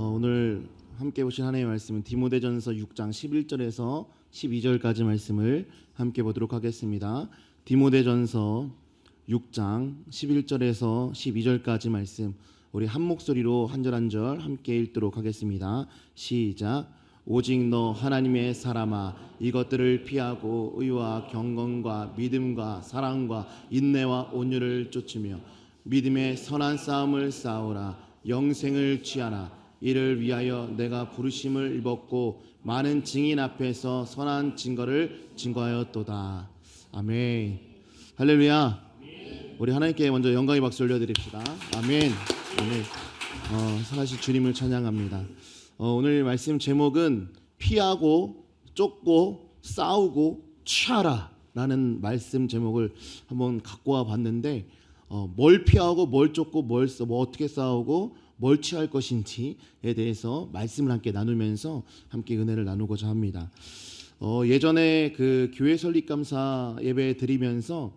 오늘 함께 보신 하나님의 말씀은 디모데전서 6장 11절에서 12절까지 말씀을 함께 보도록 하겠습니다. 디모데전서 6장 11절에서 12절까지 말씀 우리 한 목소리로 한 절 한 절 함께 읽도록 하겠습니다. 시작. 오직 너 하나님의 사람아, 이것들을 피하고 의와 경건과 믿음과 사랑과 인내와 온유를 쫓으며 믿음의 선한 싸움을 싸우라. 영생을 취하라. 이를 위하여 내가 부르심을 입었고 많은 증인 앞에서 선한 증거를 증거하였도다. 아멘. 할렐루야. 우리 하나님께 먼저 영광의 박수 올려드립시다. 아멘. 아멘. 사실 주님을 찬양합니다. 오늘 말씀 제목은 피하고 쫓고 싸우고 취하라 라는 말씀 제목을 한번 갖고 와 봤는데, 뭘 피하고 뭘 쫓고 뭐 어떻게 싸우고 뭘 취할 것인지에 대해서 말씀을 함께 나누면서 함께 은혜를 나누고자 합니다. 예전에 그 교회 설립감사 예배 드리면서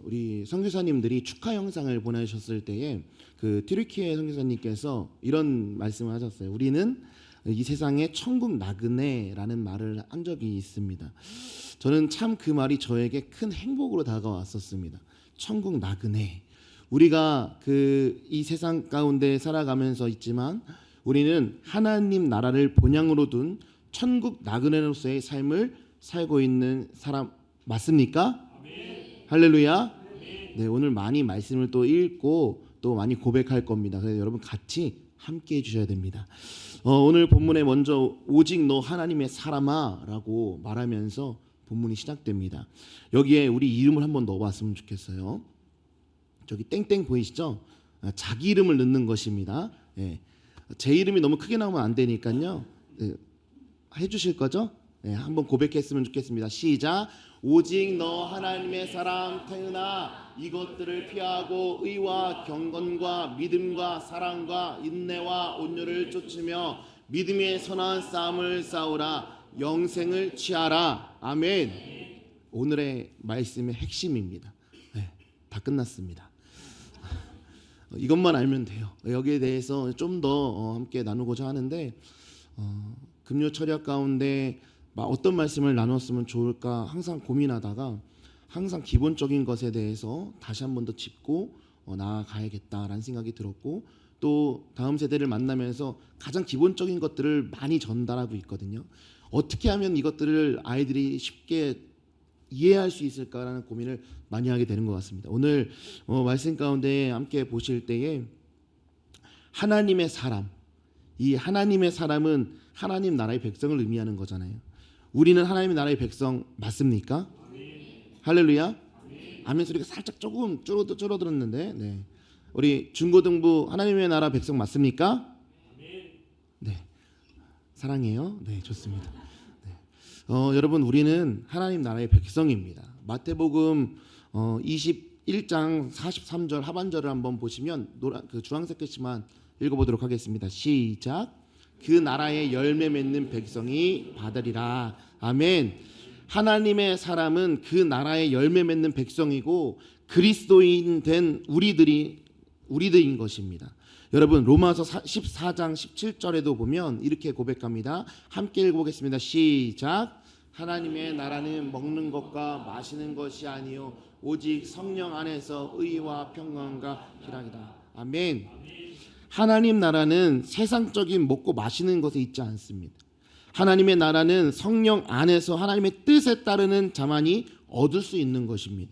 우리 선교사님들이 축하 영상을 보내셨을 때에 그 튀르키예 선교사님께서 이런 말씀을 하셨어요. 우리는 이 세상에 천국 나그네라는 말을 한 적이 있습니다. 저는 참 그 말이 저에게 큰 행복으로 다가왔었습니다. 천국 나그네. 우리가 이 세상 가운데 살아가면서 있지만 우리는 하나님 나라를 본향으로 둔 천국 나그네로서의 삶을 살고 있는 사람 맞습니까? 아멘. 할렐루야. 아멘. 네, 오늘 많이 말씀을 또 읽고 또 많이 고백할 겁니다. 그래서 여러분 같이 함께 해주셔야 됩니다. 오늘 본문에 먼저 오직 너 하나님의 사람아 라고 말하면서 본문이 시작됩니다. 여기에 우리 이름을 한번 넣어봤으면 좋겠어요. 저기 땡땡 보이시죠? 자기 이름을 넣는 것입니다. 예. 제 이름이 너무 크게 나오면 안 되니까요. 예. 해주실 거죠? 예. 한번 고백했으면 좋겠습니다. 시작. 오직 너 하나님의 사람 태은아, 이것들을 피하고 의와 경건과 믿음과 사랑과 인내와 온유를 쫓으며 믿음의 선한 싸움을 싸우라. 영생을 취하라. 아멘. 오늘의 말씀의 핵심입니다. 네, 다 끝났습니다. 이것만 알면 돼요. 여기에 대해서 좀 더 함께 나누고자 하는데, 금요 철학 가운데 어떤 말씀을 나눴으면 좋을까 항상 고민하다가 항상 기본적인 것에 대해서 다시 한 번 더 짚고 나아가야겠다라는 생각이 들었고, 또 다음 세대를 만나면서 가장 기본적인 것들을 많이 전달하고 있거든요. 어떻게 하면 이것들을 아이들이 쉽게 이해할 수 있을까라는 고민을 많이 하게 되는 것 같습니다. 오늘 말씀 가운데 함께 보실 때에 하나님의 사람, 이 하나님의 사람은 하나님 나라의 백성을 의미하는 거잖아요. 우리는 하나님의 나라의 백성 맞습니까? 아멘. 할렐루야. 아멘. 아멘 소리가 살짝 조금 줄어들었는데, 네. 우리 중고등부 하나님의 나라 백성 맞습니까? 아멘. 네. 사랑해요. 네, 좋습니다. 네. 여러분, 우리는 하나님 나라의 백성입니다. 마태복음 21장 43절 하반절을 한번 보시면 주황색 글씨만 읽어보도록 하겠습니다. 시작. 그 나라의 열매 맺는 백성이 받으리라. 아멘. 하나님의 사람은 그 나라의 열매 맺는 백성이고 그리스도인 된 우리들인 것입니다. 여러분, 로마서 14장 17절에도 보면 이렇게 고백합니다. 함께 읽어보겠습니다. 시작. 하나님의 나라는 먹는 것과 마시는 것이 아니요 오직 성령 안에서 의와 평강과 희락이다. 아멘. 하나님 나라는 세상적인 먹고 마시는 것에 있지 않습니다. 하나님의 나라는 성령 안에서 하나님의 뜻에 따르는 자만이 얻을 수 있는 것입니다.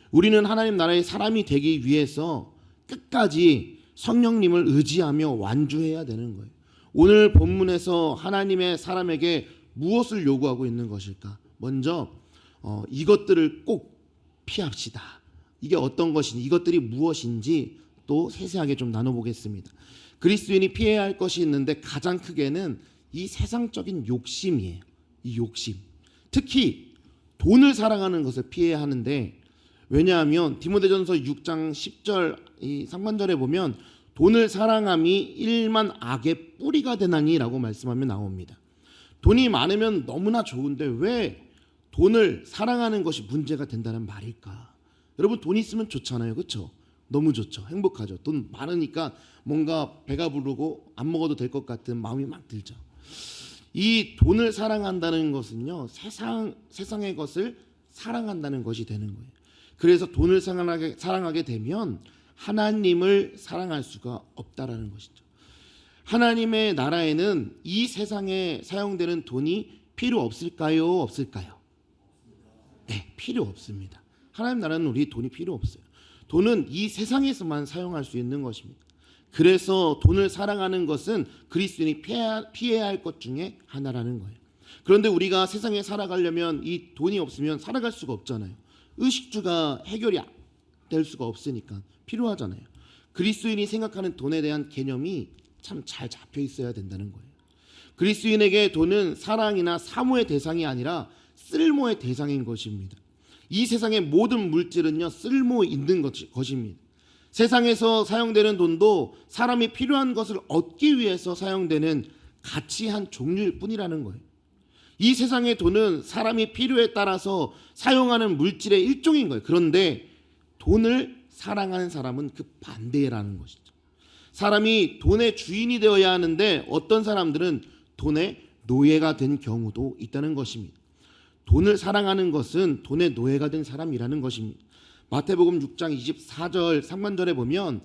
우리는 하나님 나라의 사람이 되기 위해서 끝까지 성령님을 의지하며 완주해야 되는 거예요. 오늘 본문에서 하나님의 사람에게 무엇을 요구하고 있는 것일까? 먼저 이것들을 꼭 피합시다. 이게 어떤 것인지, 이것들이 무엇인지 또 세세하게 좀 나눠보겠습니다. 그리스도인이 피해야 할 것이 있는데 가장 크게는 이 세상적인 욕심이에요. 이 욕심. 특히 돈을 사랑하는 것을 피해야 하는데, 왜냐하면 디모데전서 6장 10절 이 상반절에 보면 돈을 사랑함이 일만 악의 뿌리가 되나니라고 말씀하며 나옵니다. 돈이 많으면 너무나 좋은데 왜 돈을 사랑하는 것이 문제가 된다는 말일까? 여러분, 돈 있으면 좋잖아요, 그렇죠? 너무 좋죠. 행복하죠. 돈 많으니까 뭔가 배가 부르고 안 먹어도 될 것 같은 마음이 막 들죠. 이 돈을 사랑한다는 것은요, 세상의 것을 사랑한다는 것이 되는 거예요. 그래서 돈을 사랑하게 되면 하나님을 사랑할 수가 없다라는 것이죠. 하나님의 나라에는 이 세상에 사용되는 돈이 필요 없을까요? 없을까요? 네, 필요 없습니다. 하나님 나라는 우리 돈이 필요 없어요. 돈은 이 세상에서만 사용할 수 있는 것입니다. 그래서 돈을 사랑하는 것은 그리스도인이 피해야 할 것 중에 하나라는 거예요. 그런데 우리가 세상에 살아가려면 이 돈이 없으면 살아갈 수가 없잖아요. 의식주가 해결이 될 수가 없으니까 필요하잖아요. 그리스도인이 생각하는 돈에 대한 개념이 참 잘 잡혀 있어야 된다는 거예요. 그리스도인에게 돈은 사랑이나 사모의 대상이 아니라 쓸모의 대상인 것입니다. 이 세상의 모든 물질은요, 쓸모 있는 것입니다. 세상에서 사용되는 돈도 사람이 필요한 것을 얻기 위해서 사용되는 가치 한 종류일 뿐이라는 거예요. 이 세상의 돈은 사람이 필요에 따라서 사용하는 물질의 일종인 거예요. 그런데 돈을 사랑하는 사람은 그 반대라는 것이죠. 사람이 돈의 주인이 되어야 하는데 어떤 사람들은 돈의 노예가 된 경우도 있다는 것입니다. 돈을 사랑하는 것은 돈의 노예가 된 사람이라는 것입니다. 마태복음 6장 24절 상반절에 보면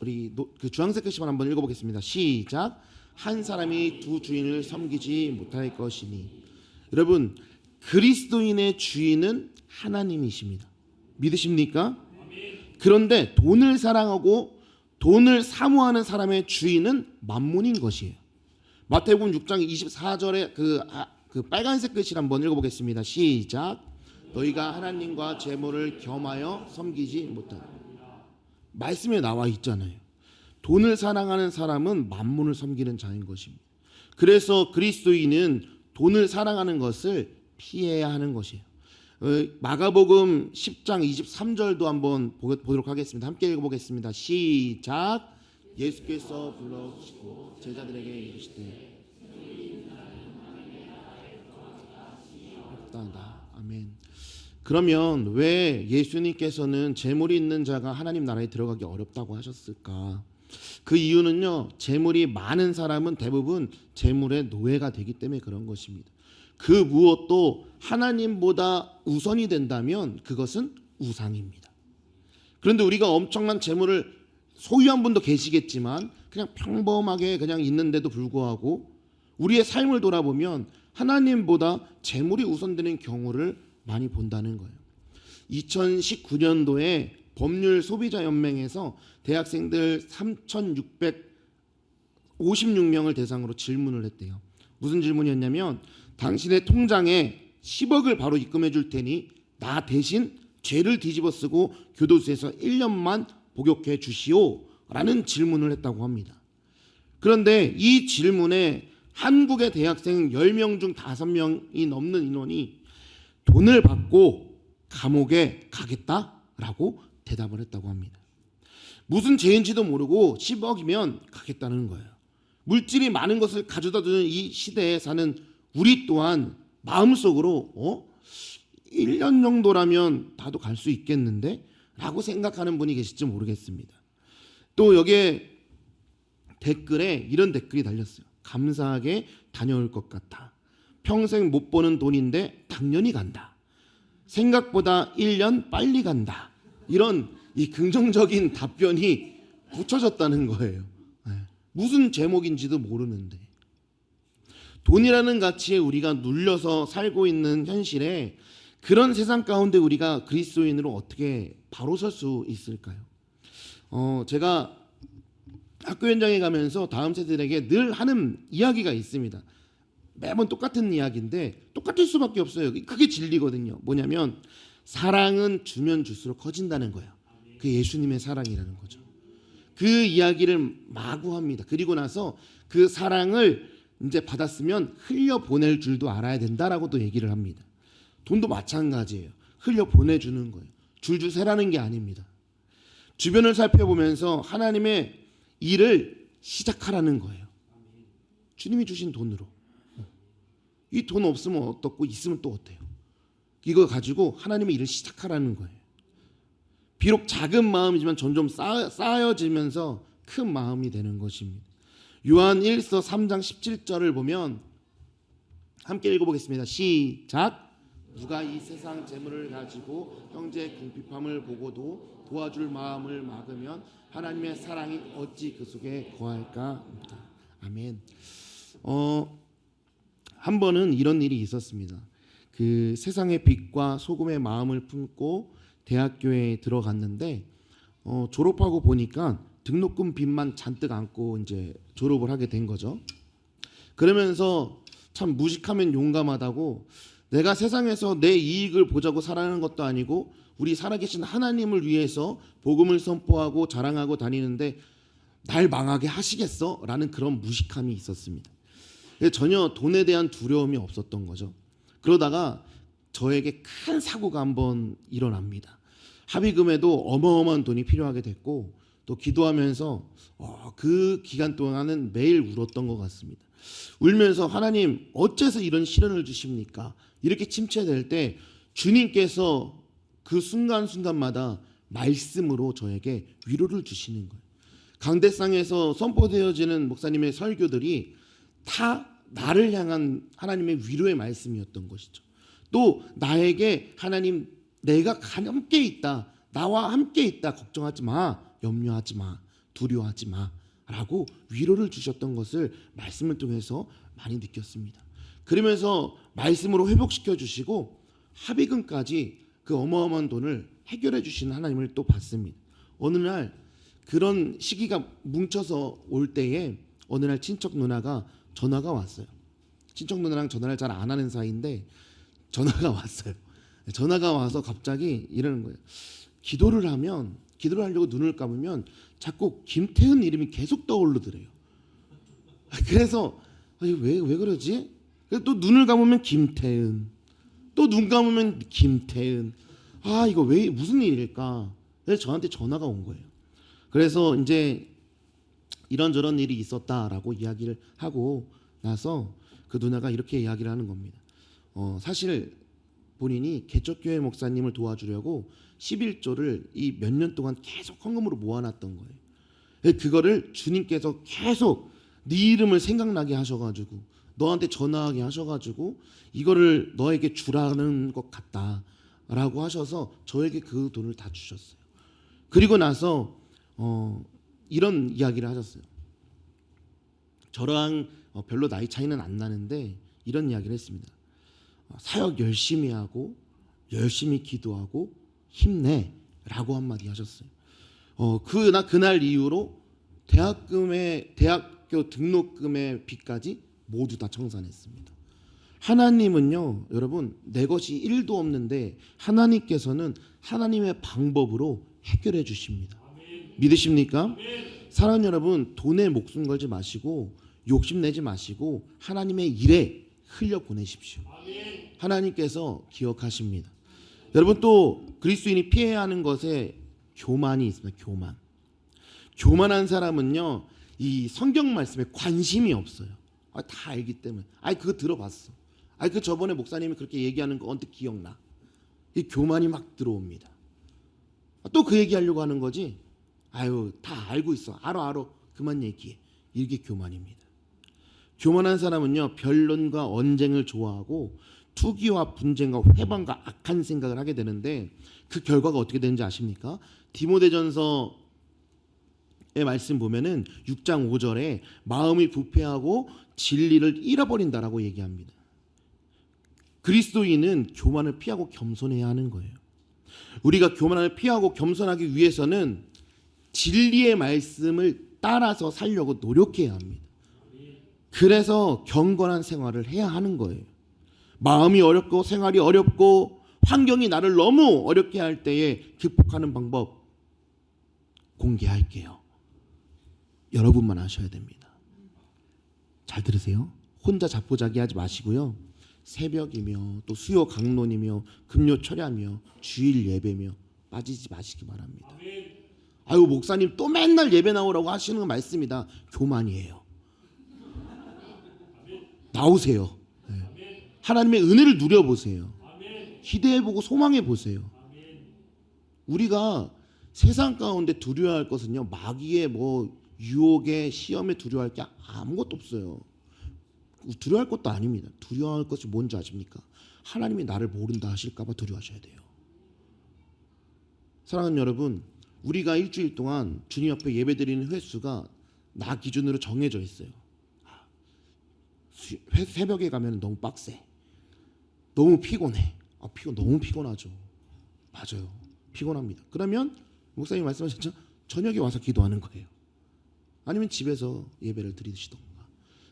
우리 그 주황색 글씨만 한번 읽어보겠습니다. 시작. 한 사람이 두 주인을 섬기지 못할 것이니. 여러분, 그리스도인의 주인은 하나님이십니다. 믿으십니까? 그런데 돈을 사랑하고 돈을 사모하는 사람의 주인은 만몬인 것이에요. 마태복음 6장 24절에 그 빨간색 글씨 한번 읽어보겠습니다. 시작. 너희가 하나님과 재물을 겸하여 섬기지 못하라. 말씀에 나와 있잖아요. 돈을 사랑하는 사람은 만몬을 섬기는 자인 것입니다. 그래서 그리스도인은 돈을 사랑하는 것을 피해야 하는 것이에요. 마가복음 10장 23절도 한번 보도록 하겠습니다. 함께 읽어보겠습니다. 시작. 예수께서 불러주시고 제자들에게 이르시되 없다다. 아멘. 그러면 왜 예수님께서는 재물이 있는 자가 하나님 나라에 들어가기 어렵다고 하셨을까? 그 이유는요, 재물이 많은 사람은 대부분 재물의 노예가 되기 때문에 그런 것입니다. 그 무엇도 하나님보다 우선이 된다면 그것은 우상입니다. 그런데 우리가 엄청난 재물을 소유한 분도 계시겠지만 그냥 평범하게 그냥 있는데도 불구하고 우리의 삶을 돌아보면 하나님보다 재물이 우선되는 경우를 많이 본다는 거예요. 2019년도에 법률 소비자 연맹에서 대학생들 3,656명을 대상으로 질문을 했대요. 무슨 질문이었냐면, 당신의 통장에 10억을 바로 입금해 줄 테니 나 대신 죄를 뒤집어 쓰고 교도소에서 1년만 복역해 주시오 라는 질문을 했다고 합니다. 그런데 이 질문에 한국의 대학생 10명 중 5명이 넘는 인원이 돈을 받고 감옥에 가겠다라고 대답을 했다고 합니다. 무슨 죄인지도 모르고 10억이면 가겠다는 거예요. 물질이 많은 것을 가져다 주는 이 시대에 사는 우리 또한 마음속으로 1년 정도라면 나도 갈 수 있겠는데? 라고 생각하는 분이 계실지 모르겠습니다. 또 여기에 댓글에 이런 댓글이 달렸어요. 감사하게 다녀올 것 같아. 평생 못 버는 돈인데 당연히 간다. 생각보다 1년 빨리 간다. 이런 이 긍정적인 답변이 붙여졌다는 거예요. 무슨 제목인지도 모르는데. 돈이라는 가치에 우리가 눌려서 살고 있는 현실에 그런 세상 가운데 우리가 그리스도인으로 어떻게 바로 설 수 있을까요? 제가 학교 현장에 가면서 다음 세대들에게 늘 하는 이야기가 있습니다. 매번 똑같은 이야기인데 똑같을 수밖에 없어요. 그게 진리거든요. 뭐냐면 사랑은 주면 줄수록 커진다는 거예요. 그게 예수님의 사랑이라는 거죠. 그 이야기를 마구 합니다. 그리고 나서 그 사랑을 이제 받았으면 흘려보낼 줄도 알아야 된다라고도 얘기를 합니다. 돈도 마찬가지예요. 흘려보내주는 거예요. 줄줄 세라는 게 아닙니다. 주변을 살펴보면서 하나님의 일을 시작하라는 거예요. 주님이 주신 돈으로. 이 돈 없으면 어떻고 있으면 또 어때요? 이거 가지고 하나님의 일을 시작하라는 거예요. 비록 작은 마음이지만 점점 쌓여지면서 큰 마음이 되는 것입니다. 요한 1서 3장 17절을 보면 함께 읽어보겠습니다. 시작. 누가 이 세상 재물을 가지고 형제의 궁핍함을 보고도 도와줄 마음을 막으면 하나님의 사랑이 어찌 그 속에 거할까? 아멘. 한 번은 이런 일이 있었습니다. 그 세상의 빛과 소금의 마음을 품고 대학교에 들어갔는데 졸업하고 보니까 등록금 빚만 잔뜩 안고 이제 졸업을 하게 된 거죠. 그러면서 참 무식하면 용감하다고, 내가 세상에서 내 이익을 보자고 살아가는 것도 아니고 우리 살아계신 하나님을 위해서 복음을 선포하고 자랑하고 다니는데 날 망하게 하시겠어? 라는 그런 무식함이 있었습니다. 전혀 돈에 대한 두려움이 없었던 거죠. 그러다가 저에게 큰 사고가 한번 일어납니다. 합의금에도 어마어마한 돈이 필요하게 됐고, 또 기도하면서 그 기간 동안은 매일 울었던 것 같습니다. 울면서 하나님 어째서 이런 시련을 주십니까? 이렇게 침체될 때 주님께서 그 순간순간마다 말씀으로 저에게 위로를 주시는 거예요. 강대상에서 선포되어지는 목사님의 설교들이 다 나를 향한 하나님의 위로의 말씀이었던 것이죠. 또 나에게 하나님, 내가 함께 있다, 나와 함께 있다, 걱정하지 마, 염려하지 마, 두려워하지 마 라고 위로를 주셨던 것을 말씀을 통해서 많이 느꼈습니다. 그러면서 말씀으로 회복시켜 주시고 합의금까지 그 어마어마한 돈을 해결해 주시는 하나님을 또 봤습니다. 어느 날 그런 시기가 뭉쳐서 올 때에 어느 날 친척 누나가 전화가 왔어요. 친척 누나랑 전화를 잘 안 하는 사이인데 전화가 왔어요. 전화가 와서 갑자기 이러는 거예요. 기도를 하려고 눈을 감으면 자꾸 김태은 이름이 계속 떠오르더래요. 그래서 왜 그러지? 또 눈을 감으면 김태은, 또 눈 감으면 김태은. 이거 왜 무슨 일일까? 그래서 저한테 전화가 온 거예요. 그래서 이제 이런저런 일이 있었다라고 이야기를 하고 나서 그 누나가 이렇게 이야기를 하는 겁니다. 사실 본인이 개척교회 목사님을 도와주려고 11조를 이 몇 년 동안 계속 헌금으로 모아놨던 거예요. 그거를 주님께서 계속 네 이름을 생각나게 하셔가지고 너한테 전화하게 하셔가지고 이거를 너에게 주라는 것 같다라고 하셔서 저에게 그 돈을 다 주셨어요. 그리고 나서 이런 이야기를 하셨어요. 저랑 별로 나이 차이는 안 나는데 이런 이야기를 했습니다. 사역 열심히 하고 열심히 기도하고 힘내라고 한마디 하셨어요. 그날 이후로 대학교 등록금의 빚까지 모두 다 청산했습니다. 하나님은요, 여러분, 내 것이 1도 없는데 하나님께서는 하나님의 방법으로 해결해 주십니다. 믿으십니까? 사랑하는 여러분, 돈에 목숨 걸지 마시고 욕심내지 마시고 하나님의 일에 흘려보내십시오. 하나님께서 기억하십니다. 여러분, 또 그리스도인이 피해야 하는 것에 교만이 있습니다. 교만한 사람은요, 이 성경 말씀에 관심이 없어요. 다 알기 때문에. 그거 들어봤어. 그 저번에 목사님이 그렇게 얘기하는 거 언뜻 기억나. 이 교만이 막 들어옵니다. 또 그 얘기하려고 하는 거지. 다 알고 있어. 알아. 그만 얘기해. 이게 교만입니다. 교만한 사람은요, 변론과 언쟁을 좋아하고 투기와 분쟁과 회방과 악한 생각을 하게 되는데 그 결과가 어떻게 되는지 아십니까? 디모데전서의 말씀 보면은 6장 5절에 마음이 부패하고 진리를 잃어버린다라고 얘기합니다. 그리스도인은 교만을 피하고 겸손해야 하는 거예요. 우리가 교만을 피하고 겸손하기 위해서는 진리의 말씀을 따라서 살려고 노력해야 합니다. 그래서 경건한 생활을 해야 하는 거예요. 마음이 어렵고 생활이 어렵고 환경이 나를 너무 어렵게 할 때에 극복하는 방법 공개할게요. 여러분만 하셔야 됩니다. 잘 들으세요. 혼자 자포자기하지 마시고요. 새벽이며 또 수요 강론이며 금요 철야며 주일 예배며 빠지지 마시기 바랍니다. 목사님 또 맨날 예배 나오라고 하시는 말씀이다. 교만이에요. 나오세요. 하나님의 은혜를 누려보세요. 기대해보고 소망해보세요. 우리가 세상 가운데 두려워할 것은요, 마귀의 유혹에 시험에 두려워할 게 아무것도 없어요. 두려워할 것도 아닙니다. 두려워할 것이 뭔지 아십니까? 하나님이 나를 모른다 하실까 봐 두려워하셔야 돼요. 사랑하는 여러분, 우리가 일주일 동안 주님 앞에 예배드리는 횟수가 나 기준으로 정해져 있어요. 새벽에 가면 너무 빡세, 너무 피곤해. 너무 피곤하죠. 맞아요, 피곤합니다. 그러면 목사님 말씀하셨죠? 저녁에 와서 기도하는 거예요. 아니면 집에서 예배를 드리시던가.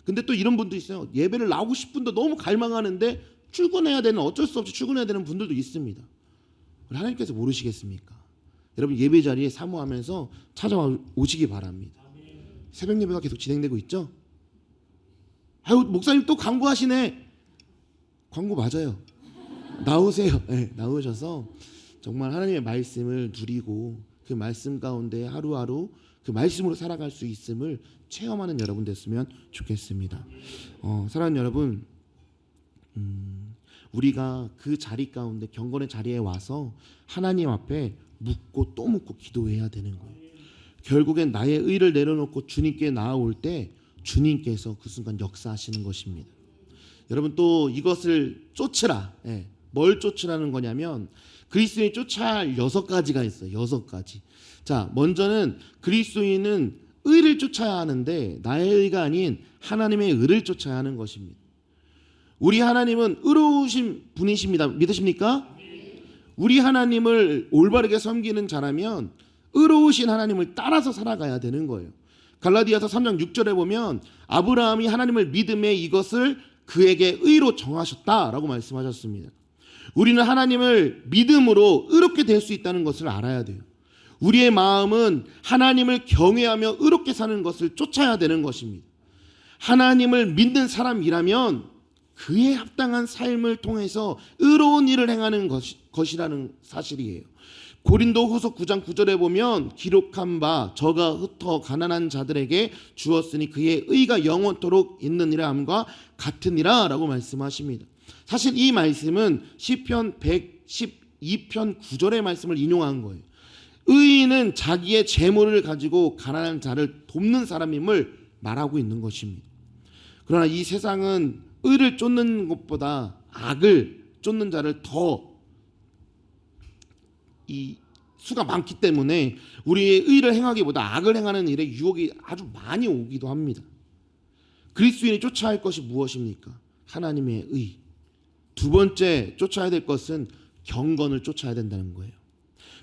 근데 또 이런 분도 있어요. 예배를 나오고 싶은데 너무 갈망하는데 출근해야 되는, 어쩔 수 없이 출근해야 되는 분들도 있습니다. 하나님께서 모르시겠습니까? 여러분, 예배 자리에 사모하면서 찾아오시기 바랍니다. 새벽 예배가 계속 진행되고 있죠? 아유, 목사님 또 광고하시네. 광고 맞아요. 나오세요. 네, 나오셔서 정말 하나님의 말씀을 누리고 그 말씀 가운데 하루하루 그 말씀으로 살아갈 수 있음을 체험하는 여러분 됐으면 좋겠습니다. 사랑하는 여러분, 우리가 그 자리 가운데, 경건의 자리에 와서 하나님 앞에 묻고 또 묻고 기도해야 되는 거예요. 결국엔 나의 의를 내려놓고 주님께 나아올 때 주님께서 그 순간 역사하시는 것입니다. 여러분, 또 이것을 쫓으라. 뭘 쫓으라는 거냐면 그리스도인이 쫓아야 할 6가지가 있어요. 6가지. 자, 먼저는 그리스도인은 의를 쫓아야 하는데 나의 의가 아닌 하나님의 의를 쫓아야 하는 것입니다. 우리 하나님은 의로우신 분이십니다. 믿으십니까? 우리 하나님을 올바르게 섬기는 자라면 의로우신 하나님을 따라서 살아가야 되는 거예요. 갈라디아서 3장 6절에 보면 아브라함이 하나님을 믿음에 이것을 그에게 의로 정하셨다라고 말씀하셨습니다. 우리는 하나님을 믿음으로 의롭게 될 수 있다는 것을 알아야 돼요. 우리의 마음은 하나님을 경외하며 의롭게 사는 것을 쫓아야 되는 것입니다. 하나님을 믿는 사람이라면 그에 합당한 삶을 통해서 의로운 일을 행하는 것이라는 사실이에요. 고린도후서 9장 9절에 보면 기록한 바 저가 흩어 가난한 자들에게 주었으니 그의 의가 영원토록 있느니라 함과 같으니라 라고 말씀하십니다. 사실 이 말씀은 시편 112편 9절의 말씀을 인용한 거예요. 의인은 자기의 재물을 가지고 가난한 자를 돕는 사람임을 말하고 있는 것입니다. 그러나 이 세상은 의를 쫓는 것보다 악을 쫓는 자를 더 이 수가 많기 때문에 우리의 의를 행하기보다 악을 행하는 일에 유혹이 아주 많이 오기도 합니다. 그리스도인이 쫓아야 할 것이 무엇입니까? 하나님의 의. 두 번째 쫓아야 될 것은 경건을 쫓아야 된다는 거예요.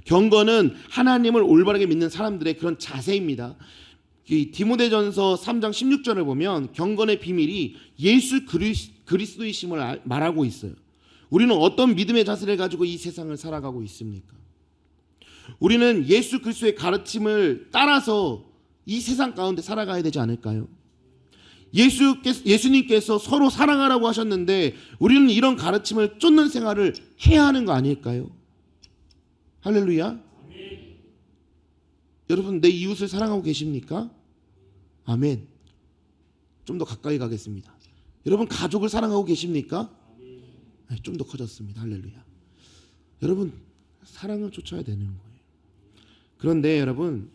경건은 하나님을 올바르게 믿는 사람들의 그런 자세입니다. 이 디모데전서 3장 16절을 보면 경건의 비밀이 예수 그리스도이심을 말하고 있어요. 우리는 어떤 믿음의 자세를 가지고 이 세상을 살아가고 있습니까? 우리는 예수 그리스도의 가르침을 따라서 이 세상 가운데 살아가야 되지 않을까요? 예수님께서 서로 사랑하라고 하셨는데 우리는 이런 가르침을 쫓는 생활을 해야 하는 거 아닐까요? 할렐루야. 아멘. 여러분, 내 이웃을 사랑하고 계십니까? 아멘. 좀 더 가까이 가겠습니다. 여러분, 가족을 사랑하고 계십니까? 네, 좀 더 커졌습니다. 할렐루야. 여러분, 사랑을 쫓아야 되는 거예요. 그런데 여러분,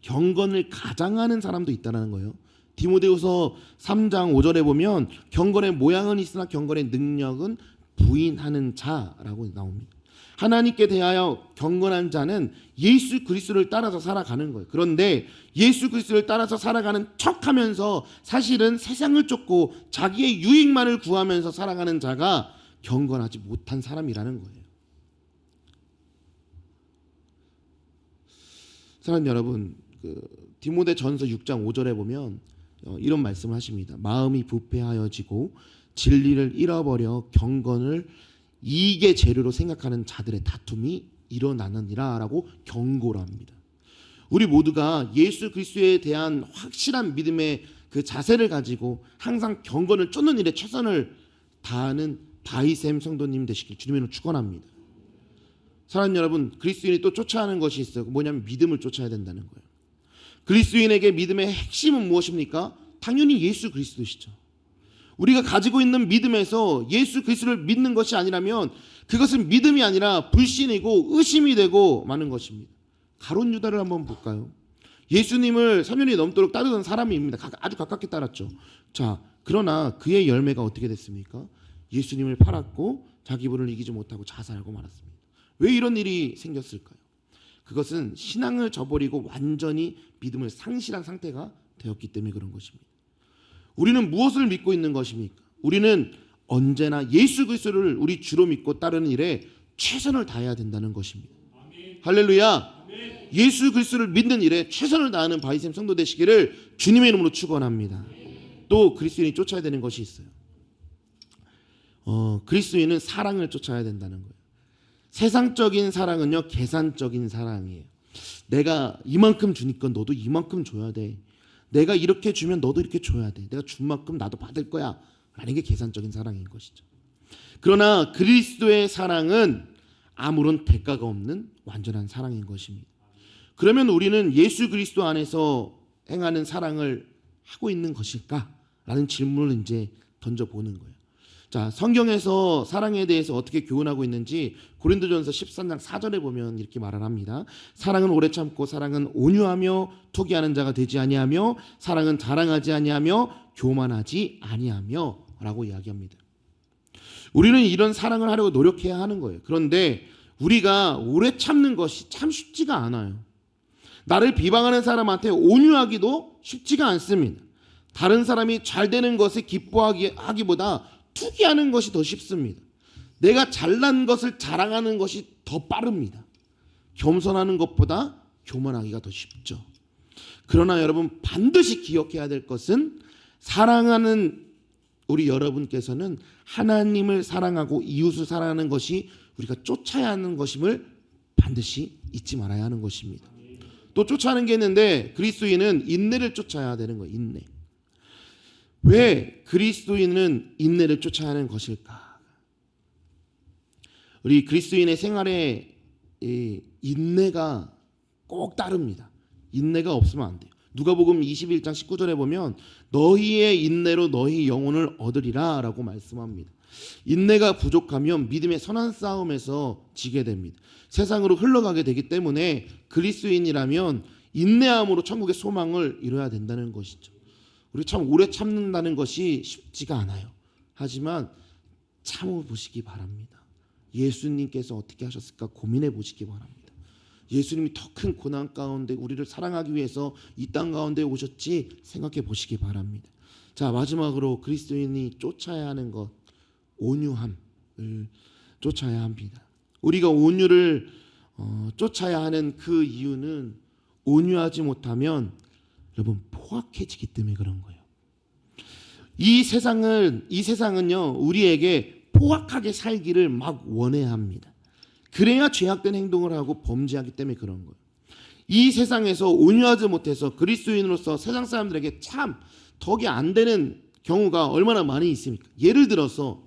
경건을 가장하는 사람도 있다는 거예요. 디모데후서 3장 5절에 보면 경건의 모양은 있으나 경건의 능력은 부인하는 자라고 나옵니다. 하나님께 대하여 경건한 자는 예수 그리스도를 따라서 살아가는 거예요. 그런데 예수 그리스도를 따라서 살아가는 척하면서 사실은 세상을 쫓고 자기의 유익만을 구하면서 살아가는 자가 경건하지 못한 사람이라는 거예요. 사랑하는 여러분, 디모데전서 6장 5절에 보면 이런 말씀을 하십니다. 마음이 부패하여지고 진리를 잃어버려 경건을 이익의 재료로 생각하는 자들의 다툼이 일어나느니라 라고 경고를 합니다. 우리 모두가 예수 그리스도에 대한 확실한 믿음의 그 자세를 가지고 항상 경건을 쫓는 일에 최선을 다하는 바이셈 성도님 되시길 주님으로 축원합니다. 사랑하는 여러분, 그리스도인이 또 쫓아야 하는 것이 있어요. 뭐냐면 믿음을 쫓아야 된다는 거예요. 그리스도인에게 믿음의 핵심은 무엇입니까? 당연히 예수 그리스도시죠. 우리가 가지고 있는 믿음에서 예수 그리스도를 믿는 것이 아니라면 그것은 믿음이 아니라 불신이고 의심이 되고 마는 것입니다. 가룟 유다를 한번 볼까요? 예수님을 3년이 넘도록 따르던 사람입니다. 아주 가깝게 따랐죠. 자, 그러나 그의 열매가 어떻게 됐습니까? 예수님을 팔았고 자기 분을 이기지 못하고 자살하고 말았습니다. 왜 이런 일이 생겼을까요? 그것은 신앙을 저버리고 완전히 믿음을 상실한 상태가 되었기 때문에 그런 것입니다. 우리는 무엇을 믿고 있는 것입니까? 우리는 언제나 예수 그리스도를 우리 주로 믿고 따르는 일에 최선을 다해야 된다는 것입니다. 아멘. 할렐루야. 아멘. 예수 그리스도를 믿는 일에 최선을 다하는 바이샘 성도 되시기를 주님의 이름으로 축원합니다. 아멘. 또 그리스도인이 쫓아야 되는 것이 있어요. 그리스도인은 사랑을 쫓아야 된다는 거예요. 세상적인 사랑은요, 계산적인 사랑이에요. 내가 이만큼 주니까 너도 이만큼 줘야 돼. 내가 이렇게 주면 너도 이렇게 줘야 돼. 내가 준 만큼 나도 받을 거야. 라는 게 계산적인 사랑인 것이죠. 그러나 그리스도의 사랑은 아무런 대가가 없는 완전한 사랑인 것입니다. 그러면 우리는 예수 그리스도 안에서 행하는 사랑을 하고 있는 것일까? 라는 질문을 이제 던져보는 거예요. 자, 성경에서 사랑에 대해서 어떻게 교훈하고 있는지 고린도전서 13장 4절에 보면 이렇게 말을 합니다. 사랑은 오래 참고 사랑은 온유하며 투기하는 자가 되지 아니하며 사랑은 자랑하지 아니하며 교만하지 아니하며 라고 이야기합니다. 우리는 이런 사랑을 하려고 노력해야 하는 거예요. 그런데 우리가 오래 참는 것이 참 쉽지가 않아요. 나를 비방하는 사람한테 온유하기도 쉽지가 않습니다. 다른 사람이 잘 되는 것을 기뻐하기보다 투기하는 것이 더 쉽습니다. 내가 잘난 것을 자랑하는 것이 더 빠릅니다. 겸손하는 것보다 교만하기가 더 쉽죠. 그러나 여러분 반드시 기억해야 될 것은 사랑하는 우리 여러분께서는 하나님을 사랑하고 이웃을 사랑하는 것이 우리가 쫓아야 하는 것임을 반드시 잊지 말아야 하는 것입니다. 또 쫓아야 하는 게 있는데 그리스도인은 인내를 쫓아야 되는 거예요. 인내. 왜 그리스도인은 인내를 쫓아야 하는 것일까? 우리 그리스도인의 생활에 인내가 꼭 따릅니다. 인내가 없으면 안 돼요. 누가복음 21장 19절에 보면 너희의 인내로 너희 영혼을 얻으리라 라고 말씀합니다. 인내가 부족하면 믿음의 선한 싸움에서 지게 됩니다. 세상으로 흘러가게 되기 때문에 그리스도인이라면 인내함으로 천국의 소망을 이뤄야 된다는 것이죠. 우리 참 오래 참는다는 것이 쉽지가 않아요. 하지만 참아보시기 바랍니다. 예수님께서 어떻게 하셨을까 고민해 보시기 바랍니다. 예수님이 더 큰 고난 가운데 우리를 사랑하기 위해서 이 땅 가운데 오셨지 생각해 보시기 바랍니다. 자, 마지막으로 그리스도인이 쫓아야 하는 것, 온유함을 쫓아야 합니다. 우리가 온유를 쫓아야 하는 그 이유는 온유하지 못하면 여러분 포악해지기 때문에 그런 거예요. 이 세상은요 우리에게 포악하게 살기를 막 원해야 합니다. 그래야 죄악된 행동을 하고 범죄하기 때문에 그런 거예요. 이 세상에서 온유하지 못해서 그리스도인으로서 세상 사람들에게 참 덕이 안 되는 경우가 얼마나 많이 있습니까? 예를 들어서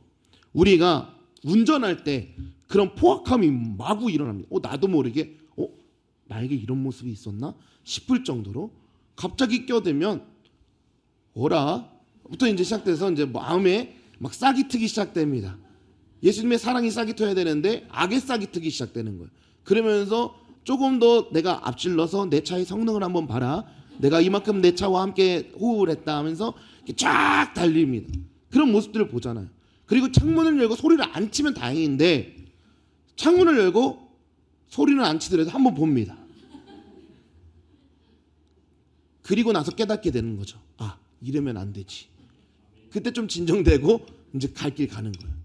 우리가 운전할 때 그런 포악함이 마구 일어납니다. 나도 모르게 나에게 이런 모습이 있었나 싶을 정도로 갑자기 껴들면 부터 이제 시작돼서 이제 마음에 막 싹이 트기 시작됩니다. 예수님의 사랑이 싹이 트여야 되는데 악의 싹이 트기 시작되는 거예요. 그러면서 조금 더 내가 앞질러서 내 차의 성능을 한번 봐라. 내가 이만큼 내 차와 함께 호흡을 했다 하면서 쫙 달립니다. 그런 모습들을 보잖아요. 그리고 창문을 열고 소리를 안 치면 다행인데 창문을 열고 소리는 안 치더라도 한번 봅니다. 그리고 나서 깨닫게 되는 거죠. 이러면 안 되지. 그때 좀 진정되고 이제 갈 길 가는 거예요.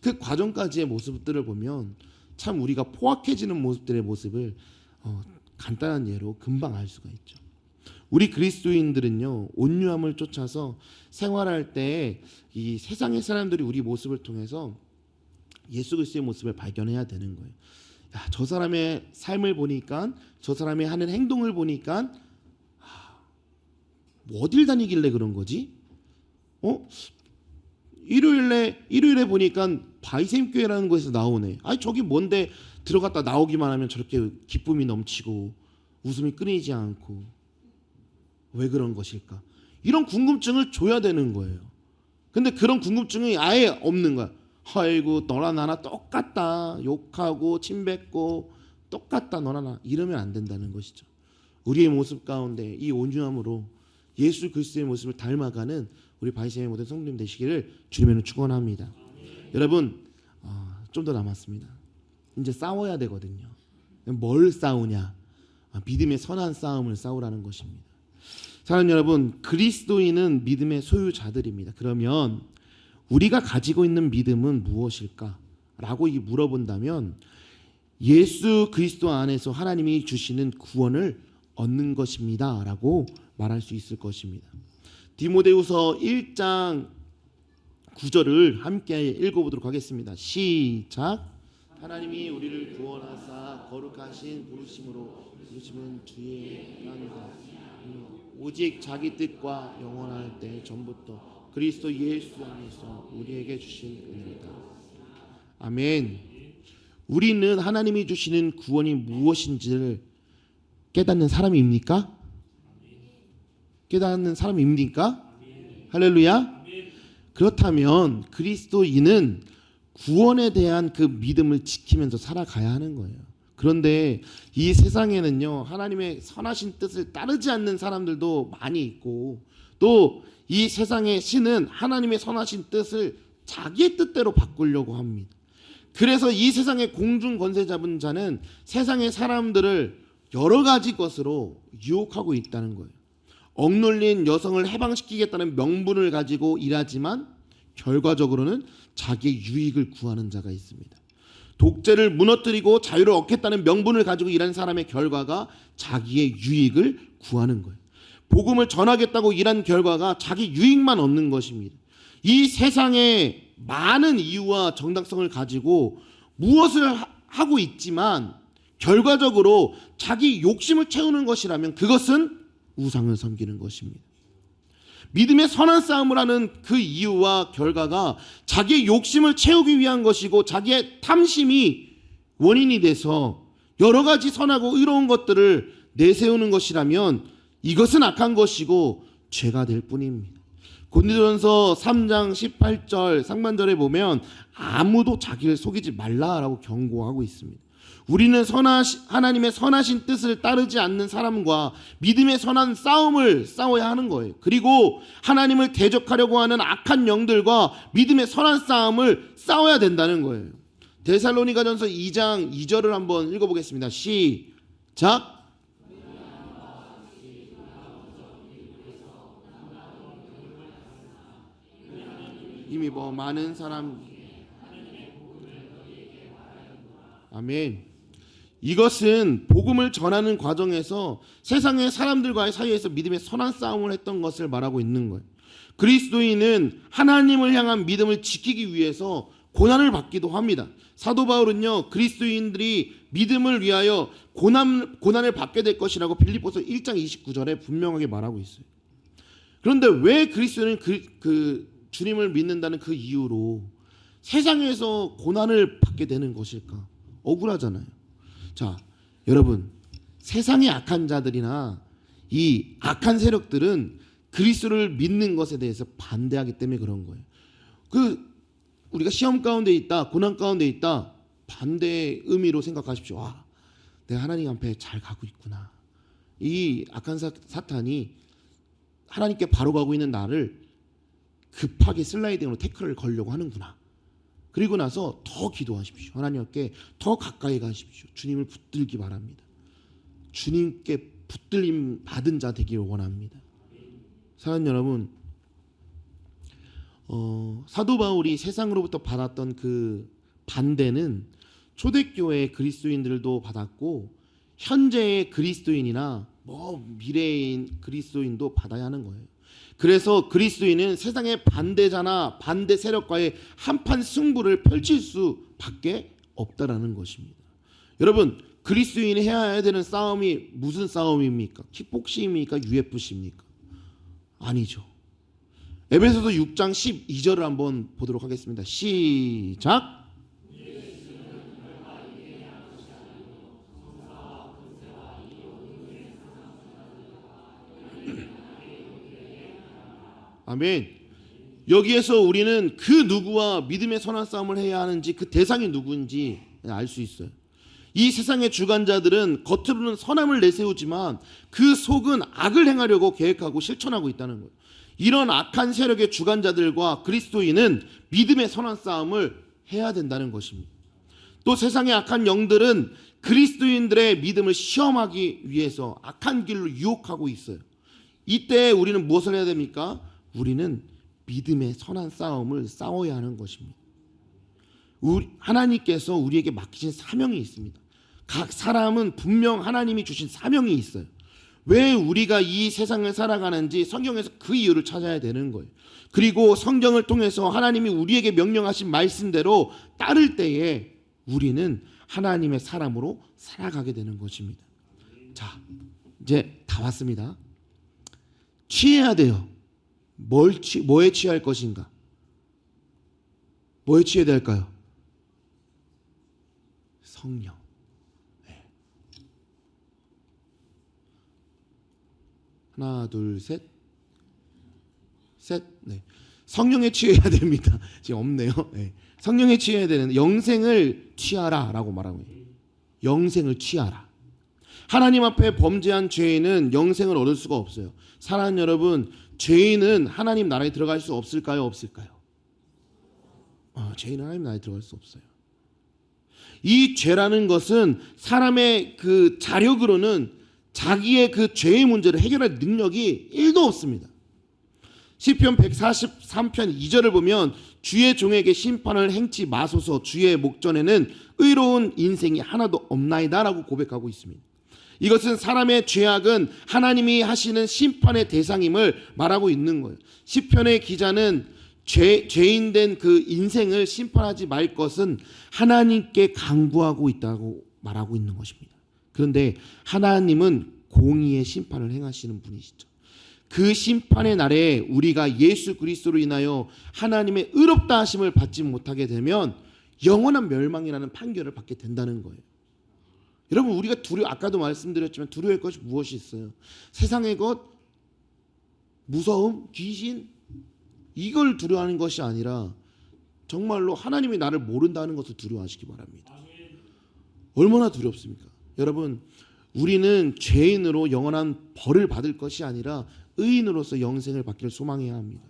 그 과정까지의 모습들을 보면 참 우리가 포악해지는 모습들의 모습을 간단한 예로 금방 알 수가 있죠. 우리 그리스도인들은요 온유함을 쫓아서 생활할 때 이 세상의 사람들이 우리 모습을 통해서 예수 그리스도의 모습을 발견해야 되는 거예요. 저 사람의 삶을 보니까 저 사람이 하는 행동을 보니까 어딜 다니길래 그런 거지? 일요일에 보니까 바이샘 교회라는 곳에서 나오네. 저기 뭔데 들어갔다 나오기만 하면 저렇게 기쁨이 넘치고 웃음이 끊이지 않고 왜 그런 것일까? 이런 궁금증을 줘야 되는 거예요. 근데 그런 궁금증이 아예 없는 거야. 아이고 너나 나나 똑같다. 욕하고 침뱉고 똑같다 너나 나 이러면 안 된다는 것이죠. 우리의 모습 가운데 이 온유함으로 예수 그리스도의 모습을 닮아가는 우리 바이세의 모든 성도님 되시기를 주님으로 축원합니다. 여러분 좀 더 남았습니다. 이제 싸워야 되거든요. 뭘 싸우냐? 믿음의 선한 싸움을 싸우라는 것입니다. 사랑하는 여러분, 그리스도인은 믿음의 소유자들입니다. 그러면 우리가 가지고 있는 믿음은 무엇일까? 라고 물어본다면 예수 그리스도 안에서 하나님이 주시는 구원을 얻는 것입니다 라고 말할 수 있을 것입니다. 디모데후서 1장 9절을 함께 읽어보도록 하겠습니다. 시작. 하나님이 우리를 구원하사 거룩하신 부르심은 주의 뜻이라. 오직 자기 뜻과 영원할 때 전부터 그리스도 예수 안에서 우리에게 주신 은혜다. 아멘. 우리는 하나님이 주시는 구원이 무엇인지를 깨닫는 사람입니까? 깨닫는 사람입니까? 할렐루야. 그렇다면 그리스도인은 구원에 대한 그 믿음을 지키면서 살아가야 하는 거예요. 그런데 이 세상에는요, 하나님의 선하신 뜻을 따르지 않는 사람들도 많이 있고, 또 이 세상의 신은 하나님의 선하신 뜻을 자기의 뜻대로 바꾸려고 합니다. 그래서 이 세상의 공중 권세 잡은 자는 세상의 사람들을 여러 가지 것으로 유혹하고 있다는 거예요. 억눌린 여성을 해방시키겠다는 명분을 가지고 일하지만 결과적으로는 자기의 유익을 구하는 자가 있습니다. 독재를 무너뜨리고 자유를 얻겠다는 명분을 가지고 일하는 사람의 결과가 자기의 유익을 구하는 거예요. 복음을 전하겠다고 일한 결과가 자기 유익만 얻는 것입니다. 이 세상에 많은 이유와 정당성을 가지고 무엇을 하고 있지만 결과적으로 자기 욕심을 채우는 것이라면 그것은 우상을 섬기는 것입니다. 믿음의 선한 싸움을 하는 그 이유와 결과가 자기의 욕심을 채우기 위한 것이고 자기의 탐심이 원인이 돼서 여러 가지 선하고 의로운 것들을 내세우는 것이라면 이것은 악한 것이고 죄가 될 뿐입니다. 고린도전서 3장 18절 상반절에 보면 아무도 자기를 속이지 말라라고 경고하고 있습니다. 우리는 하나님의 선하신 뜻을 따르지 않는 사람과 믿음의 선한 싸움을 싸워야 하는 거예요. 그리고 하나님을 대적하려고 하는 악한 영들과 믿음의 선한 싸움을 싸워야 된다는 거예요. 데살로니가전서 2장 2절을 한번 읽어보겠습니다. 시작. 이미 많은 사람 아멘. 이것은 복음을 전하는 과정에서 세상의 사람들과의 사이에서 믿음의 선한 싸움을 했던 것을 말하고 있는 거예요. 그리스도인은 하나님을 향한 믿음을 지키기 위해서 고난을 받기도 합니다. 사도 바울은요, 그리스도인들이 믿음을 위하여 고난을 받게 될 것이라고 빌립보서 1장 29절에 분명하게 말하고 있어요. 그런데 왜 그리스도인은 주님을 믿는다는 그 이유로 세상에서 고난을 받게 되는 것일까? 억울하잖아요. 자, 여러분, 세상의 악한 자들이나 이 악한 세력들은 그리스도를 믿는 것에 대해서 반대하기 때문에 그런 거예요. 우리가 시험 가운데 있다, 고난 가운데 있다, 반대의 의미로 생각하십시오. 내가 하나님 앞에 잘 가고 있구나. 이 악한 사탄이 하나님께 바로 가고 있는 나를 급하게 슬라이딩으로 태클을 걸려고 하는구나. 그리고 나서 더 기도하십시오. 하나님께 더 가까이 가십시오. 주님을 붙들기 바랍니다. 주님께 붙들림 받은 자 되기를 원합니다. 사랑하는 여러분, 사도 바울이 세상으로부터 받았던 그 반대는 초대교회 그리스도인들도 받았고 현재의 그리스도인이나 미래인 그리스도인도 받아야 하는 거예요. 그래서 그리스도인은 세상의 반대자나 반대 세력과의 한판 승부를 펼칠 수밖에 없다라는 것입니다. 여러분, 그리스도인이 해야 되는 싸움이 무슨 싸움입니까? 킥복싱입니까? UFC입니까? 아니죠. 에베소서 6장 12절을 한번 보도록 하겠습니다. 시작. 아멘. 여기에서 우리는 그 누구와 믿음의 선한 싸움을 해야 하는지 그 대상이 누구인지 알 수 있어요. 이 세상의 주관자들은 겉으로는 선함을 내세우지만 그 속은 악을 행하려고 계획하고 실천하고 있다는 거예요. 이런 악한 세력의 주관자들과 그리스도인은 믿음의 선한 싸움을 해야 된다는 것입니다. 또 세상의 악한 영들은 그리스도인들의 믿음을 시험하기 위해서 악한 길로 유혹하고 있어요. 이때 우리는 무엇을 해야 됩니까? 우리는 믿음의 선한 싸움을 싸워야 하는 것입니다. 하나님께서 우리에게 맡기신 사명이 있습니다. 각 사람은 분명 하나님이 주신 사명이 있어요. 왜 우리가 이 세상을 살아가는지 성경에서 그 이유를 찾아야 되는 거예요. 그리고 성경을 통해서 하나님이 우리에게 명령하신 말씀대로 따를 때에 우리는 하나님의 사람으로 살아가게 되는 것입니다. 자, 이제 다 왔습니다. 취해야 돼요. 뭐에 취할 것인가? 뭐에 취해야 될까요? 성령. 네. 하나, 둘, 셋. 네. 성령에 취해야 됩니다. 지금 없네요. 네. 성령에 취해야 되는 영생을 취하라라고 말하고 있어요. 영생을 취하라. 하나님 앞에 범죄한 죄인은 영생을 얻을 수가 없어요. 사랑하는 여러분, 죄인은 하나님 나라에 들어갈 수 없을까요? 없을까요? 죄인은 하나님 나라에 들어갈 수 없어요. 이 죄라는 것은 사람의 그 자력으로는 자기의 그 죄의 문제를 해결할 능력이 1도 없습니다. 시편 143편 2절을 보면 주의 종에게 심판을 행치 마소서, 주의 목전에는 의로운 인생이 하나도 없나이다 라고 고백하고 있습니다. 이것은 사람의 죄악은 하나님이 하시는 심판의 대상임을 말하고 있는 거예요. 시편의 기자는 죄인 된 그 인생을 심판하지 말 것은 하나님께 강구하고 있다고 말하고 있는 것입니다. 그런데 하나님은 공의의 심판을 행하시는 분이시죠. 그 심판의 날에 우리가 예수 그리스도로 인하여 하나님의 의롭다 하심을 받지 못하게 되면 영원한 멸망이라는 판결을 받게 된다는 거예요. 여러분, 우리가 아까도 말씀드렸지만 두려워할 것이 무엇이 있어요? 세상의 것, 무서움, 귀신, 이걸 두려워하는 것이 아니라 정말로 하나님이 나를 모른다는 것을 두려워하시기 바랍니다. 얼마나 두렵습니까? 여러분, 우리는 죄인으로 영원한 벌을 받을 것이 아니라 의인으로서 영생을 받기를 소망해야 합니다.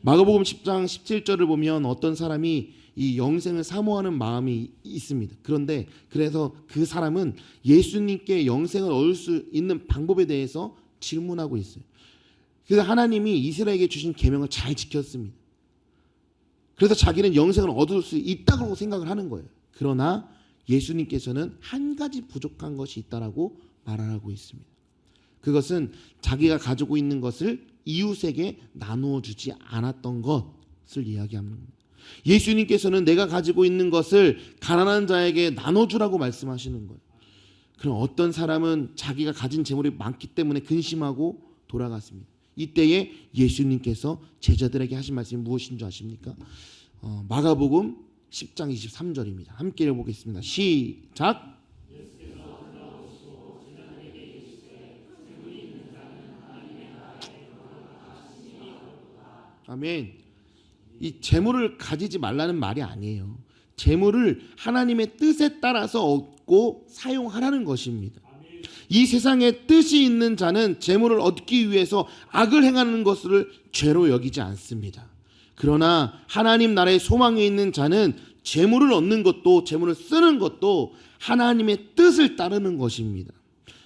마가복음 10장 17절을 보면 어떤 사람이 이 영생을 사모하는 마음이 있습니다. 그래서 그 사람은 예수님께 영생을 얻을 수 있는 방법에 대해서 질문하고 있어요. 그래서 하나님이 이스라엘에게 주신 계명을 잘 지켰습니다. 그래서 자기는 영생을 얻을 수 있다고 생각을 하는 거예요. 그러나 예수님께서는 한 가지 부족한 것이 있다라고 말하고 있습니다. 그것은 자기가 가지고 있는 것을 이웃에게 나누어 주지 않았던 것을 이야기하는 겁니다. 예수님께서는 내가 가지고 있는 것을 가난한 자에게 나눠주라고 말씀하시는 거예요. 그럼 어떤 사람은 자기가 가진 재물이 많기 때문에 근심하고 돌아갔습니다. 이때에 예수님께서 제자들에게 하신 말씀이 무엇인 줄 아십니까? 마가복음 10장 23절입니다. 함께 읽어보겠습니다. 시작. 아멘. 이 재물을 가지지 말라는 말이 아니에요. 재물을 하나님의 뜻에 따라서 얻고 사용하라는 것입니다. 이 세상에 뜻이 있는 자는 재물을 얻기 위해서 악을 행하는 것을 죄로 여기지 않습니다. 그러나 하나님 나라의 소망에 있는 자는 재물을 얻는 것도 재물을 쓰는 것도 하나님의 뜻을 따르는 것입니다.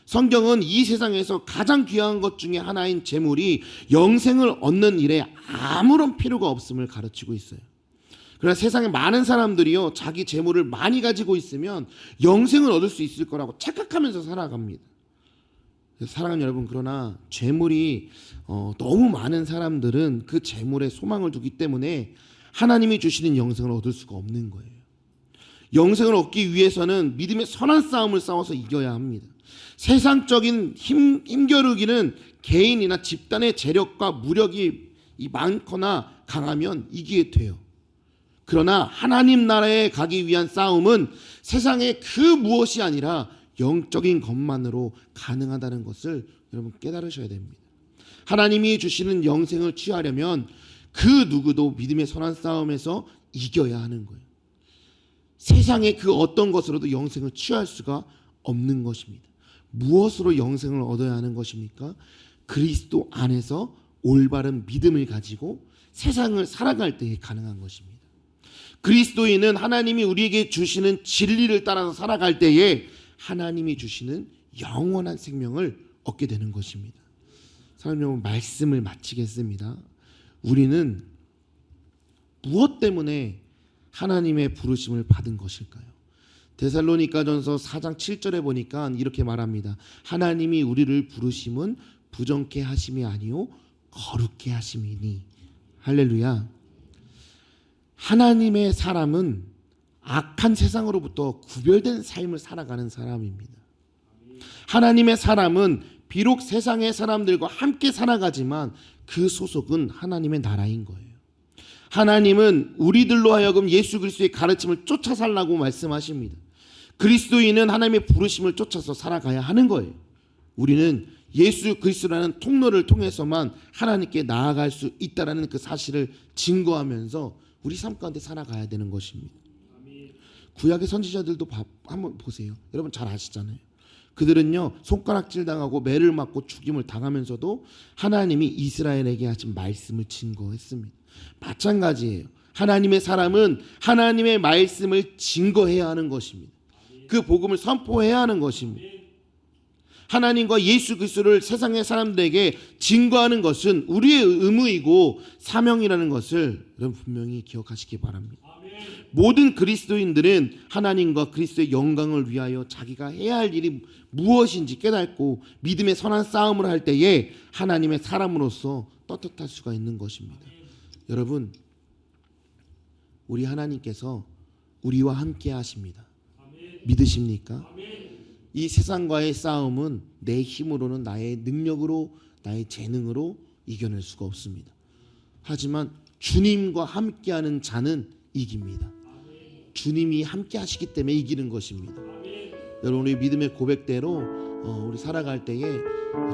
성경은 이 세상에서 가장 귀한 것 중에 하나인 재물이 영생을 얻는 일에 아무런 필요가 없음을 가르치고 있어요. 그러나 세상에 많은 사람들이요, 자기 재물을 많이 가지고 있으면 영생을 얻을 수 있을 거라고 착각하면서 살아갑니다. 사랑하는 여러분, 그러나 재물이 너무 많은 사람들은 그 재물에 소망을 두기 때문에 하나님이 주시는 영생을 얻을 수가 없는 거예요. 영생을 얻기 위해서는 믿음의 선한 싸움을 싸워서 이겨야 합니다. 세상적인 힘겨루기는 개인이나 집단의 재력과 무력이 많거나 강하면 이기게 돼요. 그러나 하나님 나라에 가기 위한 싸움은 세상의 그 무엇이 아니라 영적인 것만으로 가능하다는 것을 여러분 깨달으셔야 됩니다. 하나님이 주시는 영생을 취하려면 그 누구도 믿음의 선한 싸움에서 이겨야 하는 거예요. 세상의 그 어떤 것으로도 영생을 취할 수가 없는 것입니다. 무엇으로 영생을 얻어야 하는 것입니까? 그리스도 안에서 올바른 믿음을 가지고 세상을 살아갈 때에 가능한 것입니다. 그리스도인은 하나님이 우리에게 주시는 진리를 따라서 살아갈 때에 하나님이 주시는 영원한 생명을 얻게 되는 것입니다. 사랑하는 여러분, 말씀을 마치겠습니다. 우리는 무엇 때문에 하나님의 부르심을 받은 것일까요? 데살로니가전서 4장 7절에 보니까 이렇게 말합니다. 하나님이 우리를 부르심은 부정케 하심이 아니요 거룩케 하심이니. 할렐루야. 하나님의 사람은 악한 세상으로부터 구별된 삶을 살아가는 사람입니다. 하나님의 사람은 비록 세상의 사람들과 함께 살아가지만 그 소속은 하나님의 나라인 거예요. 하나님은 우리들로 하여금 예수 그리스도의 가르침을 쫓아 살라고 말씀하십니다. 그리스도인은 하나님의 부르심을 쫓아서 살아가야 하는 거예요. 우리는 예수 그리스도라는 통로를 통해서만 하나님께 나아갈 수 있다는 그 사실을 증거하면서 우리 삶 가운데 살아가야 되는 것입니다. 구약의 선지자들도 한번 보세요. 여러분 잘 아시잖아요. 그들은요 손가락질 당하고 매를 맞고 죽임을 당하면서도 하나님이 이스라엘에게 하신 말씀을 증거했습니다. 마찬가지예요. 하나님의 사람은 하나님의 말씀을 증거해야 하는 것입니다. 그 복음을 선포해야 하는 것입니다. 하나님과 예수 그리스도를 세상의 사람들에게 증거하는 것은 우리의 의무이고 사명이라는 것을 여러분 분명히 기억하시기 바랍니다. 모든 그리스도인들은 하나님과 그리스도의 영광을 위하여 자기가 해야 할 일이 무엇인지 깨닫고 믿음의 선한 싸움을 할 때에 하나님의 사람으로서 떳떳할 수가 있는 것입니다. 여러분, 우리 하나님께서 우리와 함께 하십니다. 믿으십니까? 이 세상과의 싸움은 내 힘으로는, 나의 능력으로, 나의 재능으로 이겨낼 수가 없습니다. 하지만 주님과 함께하는 자는 이깁니다. 주님이 함께 하시기 때문에 이기는 것입니다. 여러분, 우리 믿음의 고백대로 우리 살아갈 때에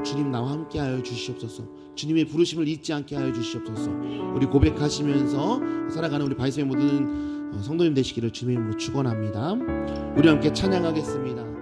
주님 나와 함께 하여 주시옵소서, 주님의 부르심을 잊지 않게 하여 주시옵소서, 우리 고백하시면서 살아가는 우리 바이스의 모든 성도님 되시기를 주님의 이름으로 축원합니다. 우리 함께 찬양하겠습니다.